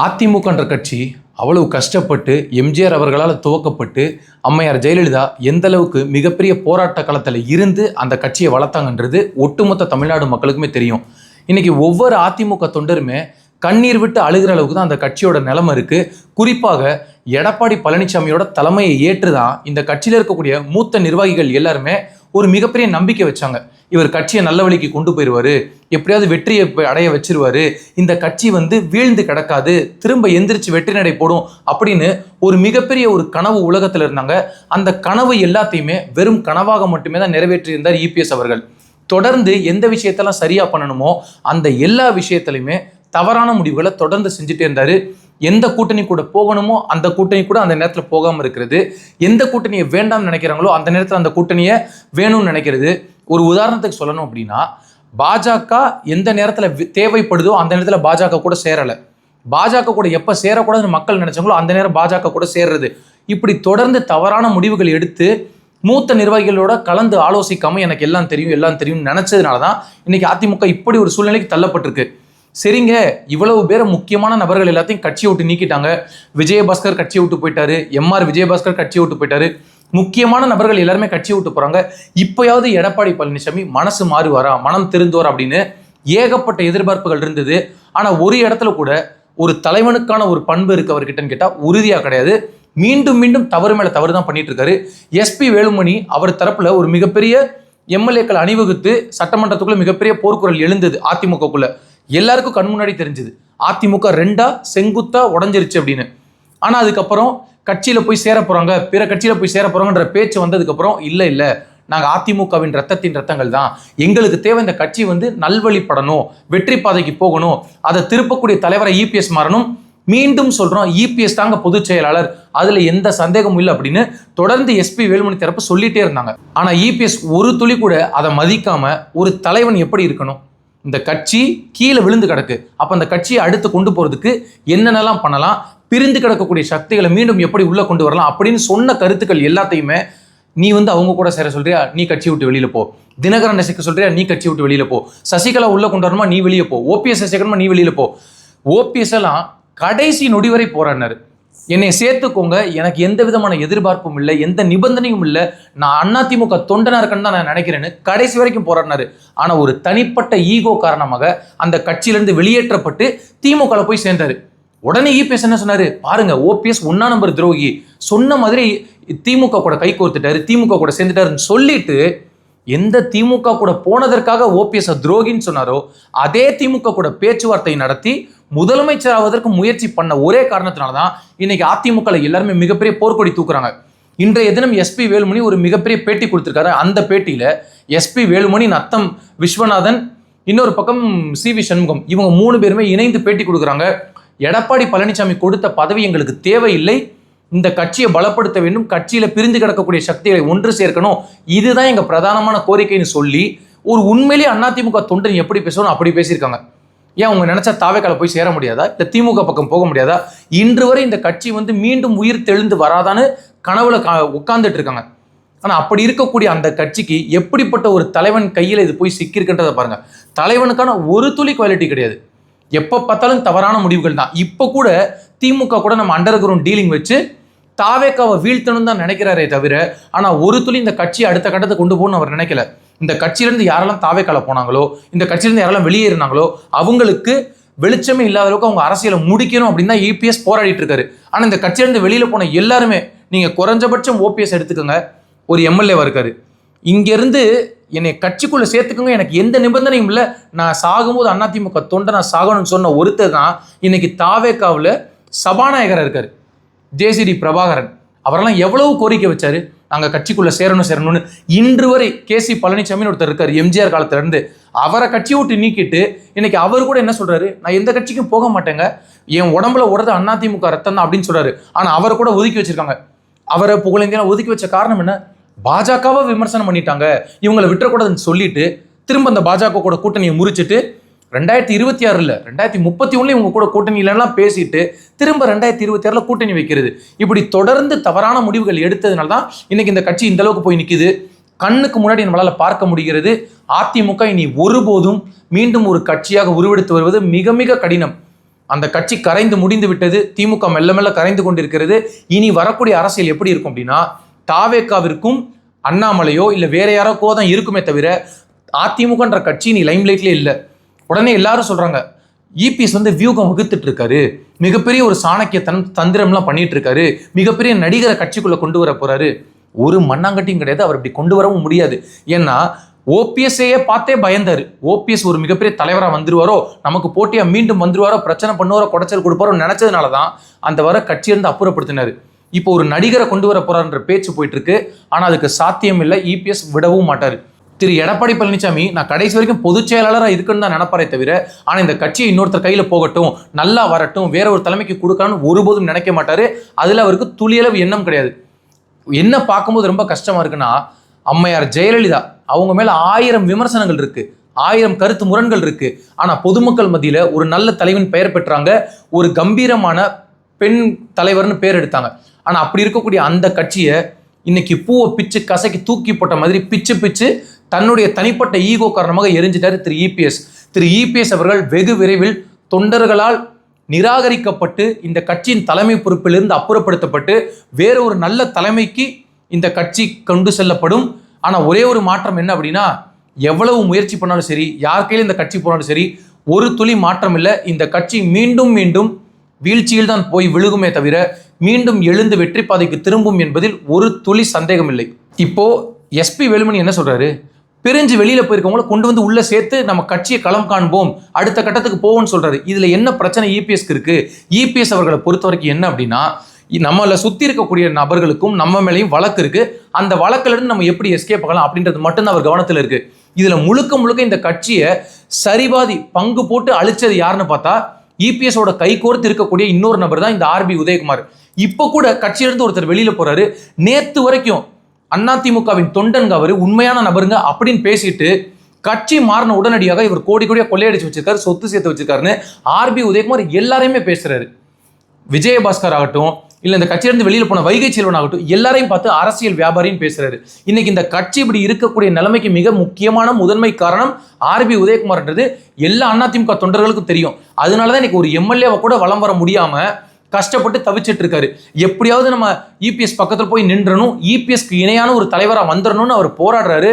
அதிமுகன்ற கட்சி அவ்வளவு கஷ்டப்பட்டு எம்ஜிஆர் அவர்களால் துவக்கப்பட்டு அம்மையார் ஜெயலலிதா எந்த அளவுக்கு மிகப்பெரிய போராட்ட களத்தில் இருந்து அந்த கட்சியை வளர்த்தாங்கன்றது ஒட்டுமொத்த தமிழ்நாடு மக்களுக்குமே தெரியும். இன்னைக்கு ஒவ்வொரு அதிமுக தொண்டருமே கண்ணீர் விட்டு அழுகிற அளவுக்கு தான் அந்த கட்சியோட நிலைமை இருக்கு. குறிப்பாக எடப்பாடி பழனிசாமியோட தலைமையை ஏற்றுதான் இந்த கட்சியில் இருக்கக்கூடிய மூத்த நிர்வாகிகள் எல்லாருமே ஒரு மிகப்பெரிய நம்பிக்கை வச்சாங்க. இவர் கட்சியை நல்ல வழிக்கு கொண்டு போயிடுவாரு, எப்படியாவது வெற்றியை அடைய வச்சிருவாரு, இந்த கட்சி வீழ்ந்து கிடக்காது, திரும்ப எந்திரிச்சு வெற்றி நடை போடும் அப்படின்னு ஒரு மிகப்பெரிய ஒரு கனவு உலகத்தில் இருந்தாங்க. அந்த கனவு எல்லாத்தையுமே வெறும் கனவாக மட்டுமே தான் நிறைவேற்றியிருந்தார் இபிஎஸ் அவர்கள். தொடர்ந்து எந்த விஷயத்தெல்லாம் சரியா பண்ணணுமோ அந்த எல்லா விஷயத்திலையுமே தவறான முடிவுகளை தொடர்ந்து செஞ்சுட்டே இருந்தாரு. எந்த கூட்டணி கூட போகணுமோ அந்த கூட்டணி கூட அந்த நேரத்தில் போகாமல் இருக்கிறது, எந்த கூட்டணியை வேண்டாம்னு நினைக்கிறாங்களோ அந்த நேரத்தில் அந்த கூட்டணியை வேணும்னு நினைக்கிறது. ஒரு உதாரணத்துக்கு சொல்லணும் அப்படின்னா, பாஜக எந்த நேரத்தில் தேவைப்படுதோ அந்த நேரத்தில் பாஜக கூட சேரலை, பாஜக கூட எப்போ சேரக்கூடாதுன்னு மக்கள் நினைச்சாங்களோ அந்த நேரம் பாஜக கூட சேர்றது. இப்படி தொடர்ந்து தவறான முடிவுகள் எடுத்து மூத்த நிர்வாகிகளோட கலந்து ஆலோசிக்காம எனக்கு எல்லாம் தெரியும் நினைச்சதுனால தான் இன்னைக்கு அதிமுக இப்படி ஒரு சூழ்நிலைக்கு தள்ளப்பட்டிருக்கு. சரிங்க, இவ்வளவு பேரை முக்கியமான நபர்கள் எல்லாத்தையும் கட்சியை விட்டு நீக்கிட்டாங்க. விஜயபாஸ்கர் கட்சியை விட்டு போயிட்டாரு, எம்ஆர் விஜயபாஸ்கர் கட்சியை விட்டு போயிட்டாரு, முக்கியமான நபர்கள் எல்லாருமே கட்சியை விட்டு போறாங்க. இப்பயாவது எடப்பாடி பழனிசாமி மனசு மாறுவாரா, மனம் திருந்துவாரா அப்படின்னு ஏகப்பட்ட எதிர்பார்ப்புகள் இருந்தது. ஆனா ஒரு இடத்துல கூட ஒரு தலைவனுக்கான ஒரு பண்பு இருக்கு அவர்கிட்டன்னு கேட்டா உறுதியா கிடையாது. மீண்டும் மீண்டும் தவறு மேல தவறு தான் பண்ணிட்டு இருக்காரு. எஸ்பி வேலுமணி அவர் தரப்புல ஒரு மிகப்பெரிய எம்எல்ஏக்கள் அணிவகுத்து சட்டமன்றத்துக்குள்ள மிகப்பெரிய போர்க்குரல் எழுந்தது. அதிமுகக்குள்ள எல்லாருக்கும் கண் முன்னாடி தெரிஞ்சது அதிமுக ரெண்டா செங்குத்தா உடஞ்சிருச்சு அப்படின்னு. ஆனா அதுக்கப்புறம் கட்சியில போய் சேர போறாங்க, பிற கட்சியில போய் சேர போறாங்கன்ற பேச்சு வந்ததுக்கு அப்புறம் இல்ல நாங்க அதிமுகவின் ரத்தங்கள் தான், எங்களுக்கு தேவை இந்த கட்சி நல்வழிப்படணும், வெற்றி பாதைக்கு போகணும், அதை திருப்பக்கூடிய தலைவரை இபிஎஸ் மாறணும், மீண்டும் சொல்றோம் இபிஎஸ் தாங்க பொதுச் செயலாளர், அதுல எந்த சந்தேகமும் இல்லை அப்படின்னு தொடர்ந்து எஸ்பி வேலுமணி தரப்பு சொல்லிட்டே இருந்தாங்க. ஆனா இபிஎஸ் ஒரு துளி கூட அதை மதிக்காம ஒரு தலைவன் எப்படி இருக்கணும், இந்த கட்சி கீழே விழுந்து கிடக்கு, அப்ப அந்த கட்சியை அடுத்து கொண்டு போறதுக்கு என்னென்னலாம் பண்ணலாம், பிரிந்து கிடக்கக்கூடிய சக்திகளை மீண்டும் எப்படி உள்ள கொண்டு வரலாம் அப்படின்னு சொன்ன கருத்துக்கள் எல்லாத்தையுமே நீ அவங்க கூட சேர சொல்றியா, நீ கட்சி விட்டு வெளியில போ, தினகரன் சேர்க்க சொல்றியா, நீ கட்சி விட்டு வெளியில போ, சசிகலா உள்ள கொண்டு வரணுமா நீ வெளியே போ, ஓபிஎஸ் சேர்க்கணுமா நீ வெளியில போ. ஓபிஎஸ் எல்லாம் கடைசி நொடி வரை போராடினாரு. என்னை சேர்த்துக்கோங்க, எனக்கு எந்த விதமான எதிர்பார்ப்பும் இல்லை, எந்த நிபந்தனையும் இல்லை, நான் அதிமுக தொண்டனா இருக்கேன்னு தான் நான் நினைக்கிறேன்னு கடைசி வரைக்கும் போராடினாரு. ஆனா ஒரு தனிப்பட்ட ஈகோ காரணமாக அந்த கட்சியிலிருந்து வெளியேற்றப்பட்டு திமுக போய் சேர்ந்தாரு. உடனே இபிஎஸ் என்ன சொன்னாரு, பாருங்க ஓபிஎஸ் 1 நம்பர் துரோகி, சொன்ன மாதிரி திமுக கூட கை கோர்த்துட்டாரு, திமுக கூட சேர்ந்துட்டாருன்னு சொல்லிட்டு எந்த திமுக கூட போனதற்காக ஓபிஎஸ் துரோகின்னு சொன்னாரோ அதே திமுக கூட பேச்சுவார்த்தை நடத்தி முதலமைச்சர் ஆவதற்கு முயற்சி பண்ண ஒரே காரணத்தினால்தான் இன்னைக்கு அதிமுக எல்லாருமே மிகப்பெரிய போர்க்கொடி தூக்குறாங்க. இன்றைய தினம் எஸ்பி வேலுமணி ஒரு மிகப்பெரிய பேட்டி கொடுத்திருக்காரு. அந்த பேட்டியில எஸ்பி வேலுமணி, நத்தம் விஸ்வநாதன், இன்னொரு பக்கம் சிவி சண்முகம், இவங்க 3 பேருமே இணைந்து பேட்டி கொடுக்குறாங்க. எடப்பாடி பழனிசாமி கொடுத்த பதவி எங்களுக்கு தேவையில்லை, இந்த கட்சியை பலப்படுத்த வேண்டும், கட்சியில பிரிந்து கிடக்கக்கூடிய சக்திகளை ஒன்று சேர்க்கணும், இதுதான் எங்க பிரதானமான கோரிக்கைன்னு சொல்லி ஒரு உண்மையிலேயே அதிமுக தொண்டன் எப்படி பேசணும் அப்படி பேசியிருக்காங்க. ஏன் அவங்க நினைச்சா தாவேக்கால போய் சேர முடியாதா, இல்ல திமுக பக்கம் போக முடியாதா, இன்று வரை இந்த கட்சி மீண்டும் உயிர் தெழுந்து வராதான்னு கனவுல உட்கார்ந்துட்டு இருக்காங்க. ஆனா அப்படி இருக்கக்கூடிய அந்த கட்சிக்கு எப்படிப்பட்ட ஒரு தலைவன் கையில இது போய் சிக்கிருக்கின்றதை பாருங்க. தலைவனுக்கான ஒரு துளி குவாலிட்டி கிடையாது, எப்ப பார்த்தாலும் தவறான முடிவுகள் தான். இப்ப கூட திமுக கூட நம்ம அண்டர் கிரவுண்ட் டீலிங் வச்சு தாவேக்காவை வீழ்த்தணும் தான் நினைக்கிறாரே தவிர, ஆனா ஒரு துளி இந்த கட்சியை அடுத்த கட்டத்தை கொண்டு போகணும்னு அவர் நினைக்கல. இந்த கட்சியிலிருந்து யாரெல்லாம் தாவேக்கால போனாங்களோ, இந்த கட்சியிலிருந்து யாரெல்லாம் வெளியேறினாங்களோ அவங்களுக்கு வெளிச்சமே இல்லாத அளவுக்கு அவங்க அரசியலை முடிக்கணும் அப்படின்னு தான் இபிஎஸ் போராடிட்டு இருக்காரு. ஆனா இந்த கட்சியிலிருந்து வெளியில போன எல்லாருமே, நீங்க குறைஞ்சபட்சம் ஓபிஎஸ் எடுத்துக்கோங்க, ஒரு எம்எல்ஏவா இருக்காரு, இங்கிருந்து என்னை கட்சிக்குள்ள சேர்த்துக்கோங்க, எனக்கு எந்த நிபந்தனையும் இல்லை, நான் சாகும்போது அதிமுக தொண்டை நான் சாகணும்னு சொன்ன ஒருத்தர் தான் இன்னைக்கு தாவேக்காவில் சபாநாயகராக இருக்காரு, ஜேசிடி பிரபாகரன். அவரெல்லாம் எவ்வளவு கோரிக்கை வச்சாரு, நாங்க கட்சிக்குள்ள சேரணும்னு. இன்று வரை கேசி பழனிசாமின்னு ஒருத்தர் இருக்காரு, எம்ஜிஆர் காலத்துல இருந்து, அவரை கட்சியை விட்டு நீக்கிட்டு இன்னைக்கு அவர் கூட என்ன சொல்றாரு, நான் எந்த கட்சிக்கும் போக மாட்டேங்க, என் உடம்புல ஓடுறது அதிமுக ரத்தம் தான் அப்படின்னு சொல்றாரு. ஆனா அவரை கூட ஒதுக்கி வச்சிருக்காங்க. அவரை புகழேந்தியெல்லாம் ஒதுக்கி வச்ச காரணம் என்ன, பாஜகவை விமர்சனம் பண்ணிட்டாங்க, இவங்களை விட்டுறக்கூடாதுன்னு சொல்லிட்டு திரும்ப அந்த பாஜக கூட கூட்டணியை முறிச்சிட்டு 2026 2031 இவங்க கூட கூட்டணியிலாம் பேசிட்டு திரும்ப 2026 கூட்டணி வைக்கிறது. இப்படி தொடர்ந்து தவறான முடிவுகள் எடுத்ததுனால தான் இன்னைக்கு இந்த கட்சி இந்த அளவுக்கு போய் நிற்குது. கண்ணுக்கு முன்னாடி நம்மளால பார்க்க முடிகிறது. அதிமுக இனி ஒருபோதும் மீண்டும் ஒரு கட்சியாக உருவெடுத்து வருவது மிக மிக கடினம். அந்த கட்சி கரைந்து முடிந்து விட்டது. திமுக மெல்ல மெல்ல கரைந்து கொண்டிருக்கிறது. இனி வரக்கூடிய அரசியல் எப்படி இருக்கும் அப்படின்னா, தாவேகாவிற்கும் அண்ணாமலையோ இல்ல வேற யாரோக்கோ தான் இருக்குமே தவிர அதிமுகன்ற கட்சி நீ லைம்லைட்லேயே இல்லை. உடனே எல்லாரும் சொல்றாங்க இபிஎஸ் வியூகம் வகுத்துட்டு இருக்காரு, மிகப்பெரிய ஒரு சாணக்கிய தந்திரம்லாம் பண்ணிட்டு இருக்காரு, மிகப்பெரிய நடிகரை கட்சிக்குள்ள கொண்டு வர போறாரு. ஒரு மண்ணாங்கட்டியும் கிடையாது, அவர் இப்படி கொண்டு வரவும் முடியாது. ஏன்னா ஓபிஎஸ்ஐயே பார்த்தே பயந்தாரு. ஓபிஎஸ் ஒரு மிகப்பெரிய தலைவராக வந்துருவாரோ, நமக்கு போட்டியா மீண்டும் வந்துருவாரோ, பிரச்சனை பண்ணுவாரோ, குடைச்சல் கொடுப்பாரோ நினைச்சதுனாலதான் அந்த வர கட்சியிலிருந்து அப்புறப்படுத்தினாரு. இப்போ ஒரு நடிகரை கொண்டு வர போறாருன்ற பேச்சு போயிட்டு இருக்கு. ஆனா அதுக்கு சாத்தியம் இல்லை, இபிஎஸ் விடவும் மாட்டாரு. திரு எடப்பாடி பழனிசாமி நான் கடைசி வரைக்கும் பொதுச் செயலாளராக இருக்குன்னு தான் நினைப்பாரே தவிர, ஆனா இந்த கட்சியை இன்னொருத்தர் கையில போகட்டும், நல்லா வரட்டும், வேற ஒரு தலைமைக்கு கொடுக்கலாம்னு ஒருபோதும் நினைக்க மாட்டாரு. அதுல அவருக்கு துளியளவு எண்ணம் கிடையாது. என்ன பார்க்கும்போது ரொம்ப கஷ்டமா இருக்குன்னா, அம்மையார் ஜெயலலிதா அவங்க மேல 1000 விமர்சனங்கள் இருக்கு, 1000 கருத்து முரண்கள் இருக்கு. ஆனா பொதுமக்கள் மத்தியில ஒரு நல்ல தலைவன் பெயர் பெற்றாங்க, ஒரு கம்பீரமான பெண் தலைவர்னு பேர் எடுத்தாங்க. ஆனா அப்படி இருக்கக்கூடிய அந்த கட்சியை இன்னைக்கு பூவை பிச்சு கசக்கி தூக்கி போட்ட மாதிரி பிச்சு பிச்சு தன்னுடைய தனிப்பட்ட ஈகோ காரணமாக எரிஞ்சிட்டாரு திரு இபிஎஸ். திரு இபிஎஸ் அவர்கள் வெகு விரைவில் தொண்டர்களால் நிராகரிக்கப்பட்டு இந்த கட்சியின் தலைமை பொறுப்பிலிருந்து அப்புறப்படுத்தப்பட்டு வேற ஒரு நல்ல தலைமைக்கு இந்த கட்சி கொண்டு செல்லப்படும். ஆனா ஒரே ஒரு மாற்றம் என்ன அப்படின்னா, எவ்வளவு முயற்சி பண்ணாலும் சரி, யார் கையில் இந்த கட்சி போனாலும் சரி, ஒரு துளி மாற்றம் இல்லை. இந்த கட்சி மீண்டும் மீண்டும் வீழ்ச்சியில் தான் போய் விழுகுமே தவிர மீண்டும் எழுந்து வெற்றி பாதைக்கு திரும்பும் என்பதில் ஒரு துளி சந்தேகம் இல்லை. இப்போ எஸ்பி வேலுமணி என்ன சொல்றாரு, பிரிஞ்சு வெளியில போயிருக்கவங்கள கொண்டு உள்ள சேர்த்து நம்ம கட்சியை களம் காண்போம், அடுத்த கட்டத்துக்கு போவோம்னு சொல்றாரு. இதுல என்ன பிரச்சனை இபிஎஸ்க்கு இருக்கு? இபிஎஸ் அவர்களை பொறுத்த வரைக்கும் என்ன அப்படின்னா, நம்மளை சுத்தி இருக்கக்கூடிய நபர்களுக்கும் நம்ம மேலேயும் வழக்கு இருக்கு, அந்த வழக்குல இருந்து நம்ம எப்படி எஸ்கேப் ஆகலாம் அப்படின்றது மட்டும்தான் அவர் கவனத்தில் இருக்கு. இதுல முழுக்க முழுக்க இந்த கட்சியை சரிபாதி பங்கு போட்டு அழிச்சது யாருன்னு பார்த்தா இபிஎஸோட கை கோர்த்து இருக்கக்கூடிய இன்னொரு நபர் தான் இந்த ஆர்பி உதயகுமார். இப்ப கூட கட்சியிலிருந்து ஒருத்தர் வெளியில போறாரு. நேத்து வரைக்கும் அதிமுகவின் தொண்டன்க அவரு, உண்மையான நபருங்க அப்படின்னு பேசிட்டு கட்சி மாறின உடனடியாக இவர் கோடி கோடியா கொள்ளையடிச்சு வச்சிருக்காரு, சொத்து சேர்த்து வச்சிருக்காருன்னு ஆர்பி உதயகுமார் எல்லாரையுமே பேசுறாரு. விஜயபாஸ்கர் ஆகட்டும், இல்ல இந்த கட்சியிலிருந்து வெளியில போன வைகை செல்வன் ஆகட்டும், எல்லாரையும் பார்த்து அரசியல் வியாபாரின்னு பேசுறாரு. இன்னைக்கு இந்த கட்சி இப்படி இருக்கக்கூடிய நிலைமைக்கு மிக முக்கியமான முதன்மை காரணம் ஆர்பி உதயகுமார்ன்றது எல்லா அதிமுக தொண்டர்களுக்கும் தெரியும். அதனாலதான் இன்னைக்கு ஒரு எம்எல்ஏவை கூட வலம் வர முடியாம கஷ்டப்பட்டு தவிச்சிட்டு இருக்காரு. எப்படியாவது நம்ம இபிஎஸ் பக்கத்துல போய் நின்றணும், இபிஎஸ்க்கு இணையான ஒரு தலைவரா வந்துடணும்னு அவர் போராடுறாரு.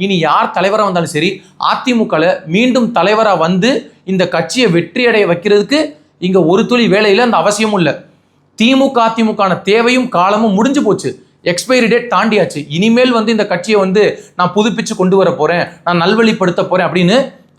இனி யார் தலைவரா வந்தாலும் சரி, அதிமுக மீண்டும் தலைவரா வந்து இந்த கட்சியை வெற்றி அடைய வைக்கிறதுக்கு இங்க ஒரு துளி வேலையில அந்த அவசியமும் இல்லை. திமுக அதிமுக தேவையும் காலமும் முடிஞ்சு போச்சு, எக்ஸ்பைரி டேட் தாண்டியாச்சு. இனிமேல் இந்த கட்சியை நான் புதுப்பிச்சு கொண்டு வர போறேன், நான் நல்வழிப்படுத்த போறேன் அப்படின்னு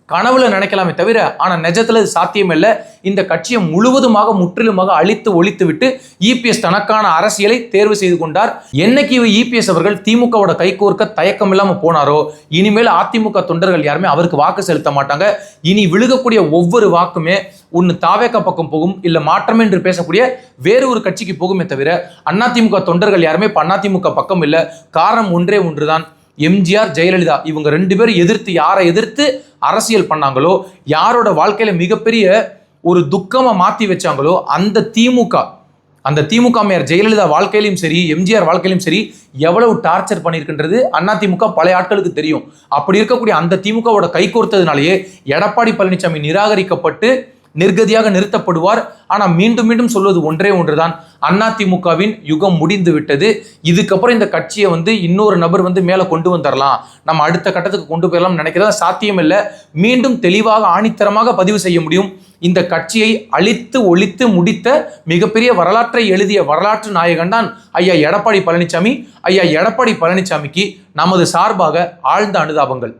கனவுல நினைக்கலாமே தவிர, ஆனா நிஜத்துல இது சாத்தியம் இல்லை. இந்த கட்சியை முழுவதுமாக முற்றிலுமாக அழித்து ஒழித்து விட்டு இபிஎஸ் தனக்கான அரசியலை தேர்வு செய்து கொண்டார். என்னைக்கு இபிஎஸ் அவர்கள் திமுகவோட கைகோர்க்க தயக்கம் இல்லாம போனாரோ, இனிமேல் அதிமுக தொண்டர்கள் யாருமே அவருக்கு வாக்கு செலுத்த மாட்டாங்க. இனி விழுகக்கூடிய ஒவ்வொரு வாக்குமே ஒன்னு தாவேக பக்கம் போகும், இல்ல மாற்றம் என்று பேசக்கூடிய வேறு ஒரு கட்சிக்கு போகுமே தவிர அதிமுக தொண்டர்கள் யாருமே அதிமுக பக்கம் இல்லை. காரணம் ஒன்றே ஒன்றுதான், எம்ஜிஆர் ஜெயலலிதா இவங்க 2 பேரும் எதிர்த்து யாரை எதிர்த்து அரசியல் பண்ணாங்களோ, யாரோட வாழ்க்கையில மிகப்பெரிய ஒரு துக்கமா மாத்தி வச்சாங்களோ, அந்த திமுக அம்மையார் ஜெயலலிதா வாழ்க்கையிலும் சரி, எம்ஜிஆர் வாழ்க்கையிலும் சரி, எவ்வளவு டார்ச்சர் பண்ணியிருக்கின்றது அதிமுக பழைய ஆட்களுக்கு தெரியும். அப்படி இருக்கக்கூடிய அந்த திமுகவோட கைகோர்த்ததுனாலேயே எடப்பாடி பழனிசாமி நிராகரிக்கப்பட்டு நிர்கதியாக நிறுத்தப்படுவார். ஆனா மீண்டும் மீண்டும் சொல்வது ஒன்றே ஒன்றுதான், அதிமுகவின் யுகம் முடிந்து விட்டது. இதுக்கப்புறம் இந்த கட்சியை இன்னொரு நபர் மேல கொண்டு வந்துடலாம், நம்ம அடுத்த கட்டத்துக்கு கொண்டு போயிடலாம் நினைக்கிறதா சாத்தியம் இல்லை. மீண்டும் தெளிவாக ஆணித்தரமாக பதிவு செய்ய முடியும், இந்த கட்சியை அழித்து ஒழித்து முடித்த மிகப்பெரிய வரலாற்றை எழுதிய வரலாற்று நாயகன் தான் ஐயா எடப்பாடி பழனிசாமி. ஐயா எடப்பாடி பழனிசாமிக்கு நமது சார்பாக ஆழ்ந்த அனுதாபங்கள்.